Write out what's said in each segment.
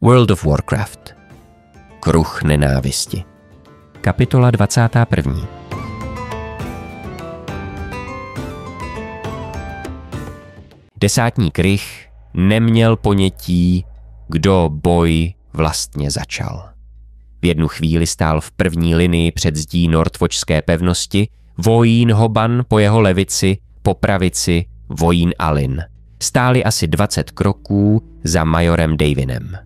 World of Warcraft. Kruh nenávisti. Kapitola 21. Desátník Rich neměl ponětí, kdo boj vlastně začal. V jednu chvíli stál v první linii před zdí Northwatchské pevnosti vojín Hoban po jeho levici, po pravici vojín Alyn. Stáli asi 20 kroků za majorem Davinem.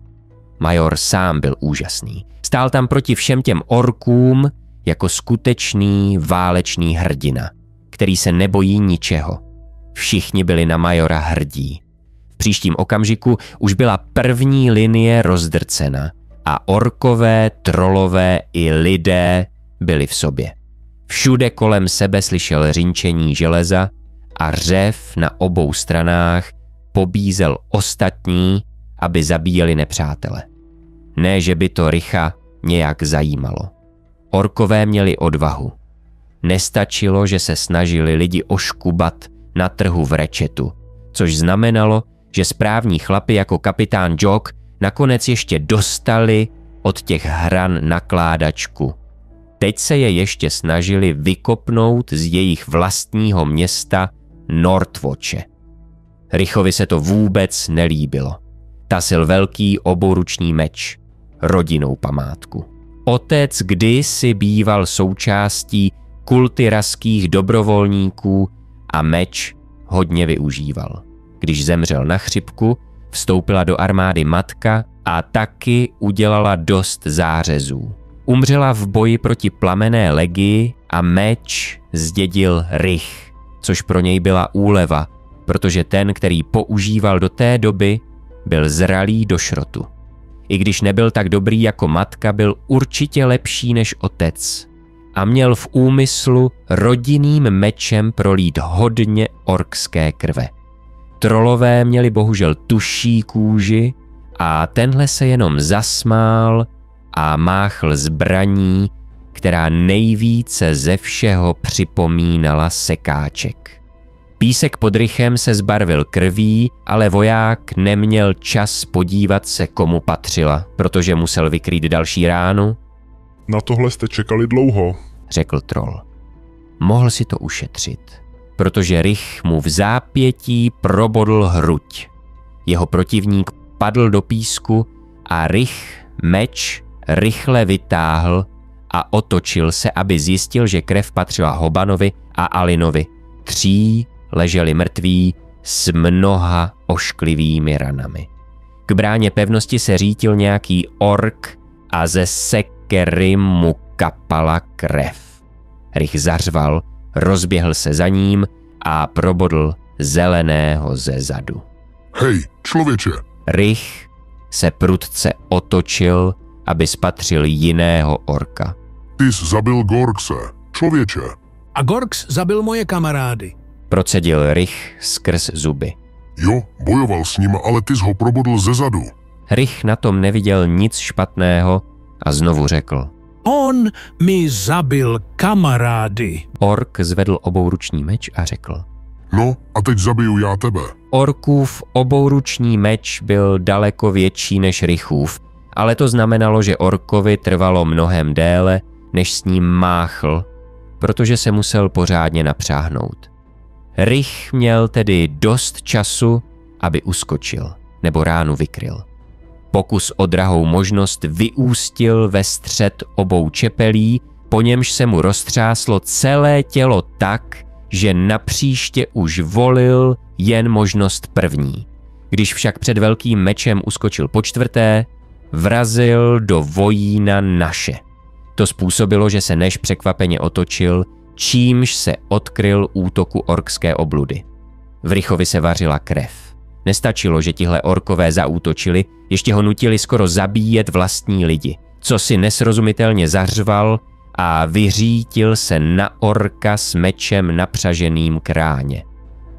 Major sám byl úžasný. Stál tam proti všem těm orkům jako skutečný válečný hrdina, který se nebojí ničeho. Všichni byli na majora hrdí. V příštím okamžiku už byla první linie rozdrcena a orkové, trolové i lidé byli v sobě. Všude kolem sebe slyšel řinčení železa a řev na obou stranách pobízel ostatní, aby zabíjeli nepřátele. Ne, že by to Richa nějak zajímalo. Orkové měli odvahu. Nestačilo, že se snažili lidi oškubat na trhu v Ratchetu, což znamenalo, že správní chlapi jako kapitán Jog nakonec ještě dostali od těch hran nakládačku. Teď se je ještě snažili vykopnout z jejich vlastního města Northwatche. Richovi se to vůbec nelíbilo. Tasil velký obouruční meč, rodinnou památku. Otec kdysi býval součástí kultyraských dobrovolníků a meč hodně využíval. Když zemřel na chřipku, vstoupila do armády matka a taky udělala dost zářezů. Umřela v boji proti plamenné legii a meč zdědil Rich, což pro něj byla úleva, protože ten, který používal do té doby, byl zralý do šrotu. I když nebyl tak dobrý jako matka, byl určitě lepší než otec a měl v úmyslu rodinným mečem prolít hodně orkské krve. Trolové měli bohužel tuší kůži a tenhle se jenom zasmál a máchl zbraní, která nejvíce ze všeho připomínala sekáček. Písek pod Richem se zbarvil krví, ale voják neměl čas podívat se, komu patřila, protože musel vykrýt další ránu. Na tohle jste čekali dlouho, řekl troll. Mohl si to ušetřit, protože Rich mu v zápětí probodl hruď. Jeho protivník padl do písku a Rich meč rychle vytáhl a otočil se, aby zjistil, že krev patřila Hobanovi a Alynovi. 3 leželi mrtví s mnoha ošklivými ranami. K bráně pevnosti se řítil nějaký ork a ze sekery mu kapala krev. Rich zařval, rozběhl se za ním a probodl zeleného ze zadu. Hej, člověče! Rich se prudce otočil, aby spatřil jiného orka. Ty jsi zabil Gorkse, člověče. A Gorks zabil moje kamarády. Procedil Rich skrz zuby. Jo, bojoval s ním, ale ty jsi ho probodl ze zadu. Rich na tom neviděl nic špatného a znovu řekl. On mi zabil kamarády. Ork zvedl obouruční meč a řekl. No, a teď zabiju já tebe. Orkův obouruční meč byl daleko větší než Richův, ale to znamenalo, že orkovi trvalo mnohem déle, než s ním máchl, protože se musel pořádně napřáhnout. Rich měl tedy dost času, aby uskočil nebo ránu vykryl. Pokus o drahou možnost vyústil ve střet obou čepelí, po němž se mu roztřáslo celé tělo tak, že napříště už volil jen možnost první. Když však před velkým mečem uskočil počtvrté, vrazil do vojína naše. To způsobilo, že se Neš překvapeně otočil, čímž se odkryl útoku orkské obludy. V Richovi se vařila krev. Nestačilo, že tihle orkové zaútočili, ještě ho nutili skoro zabíjet vlastní lidi, co si nesrozumitelně zařval a vyřítil se na orka s mečem napřaženým k ráně.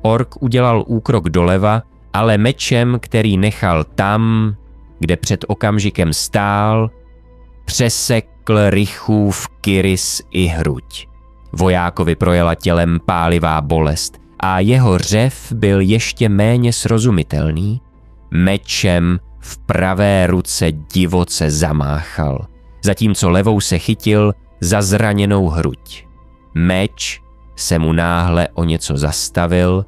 Ork udělal úkrok doleva, ale mečem, který nechal tam, kde před okamžikem stál, přesekl Richův kyrys i hruď. Vojákovi projela tělem pálivá bolest a jeho řev byl ještě méně srozumitelný. Mečem v pravé ruce divoce zamáchal, zatímco levou se chytil za zraněnou hruď. Meč se mu náhle o něco zastavil,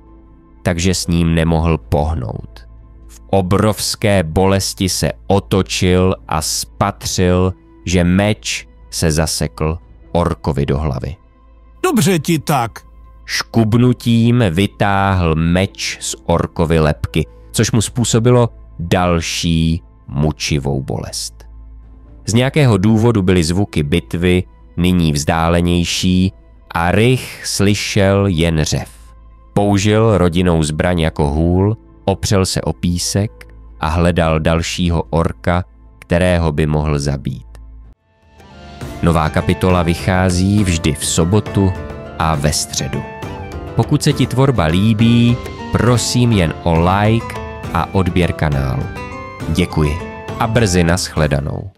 takže s ním nemohl pohnout. V obrovské bolesti se otočil a spatřil, že meč se zasekl orkovi do hlavy. Dobře ti tak. Škubnutím vytáhl meč z orkovy lebky, což mu způsobilo další mučivou bolest. Z nějakého důvodu byly zvuky bitvy nyní vzdálenější a Rych slyšel jen řev. Použil rodinnou zbraň jako hůl, opřel se o písek a hledal dalšího orka, kterého by mohl zabít. Nová kapitola vychází vždy v sobotu a ve středu. Pokud se ti tvorba líbí, prosím jen o like a odběr kanálu. Děkuji a brzy nashledanou.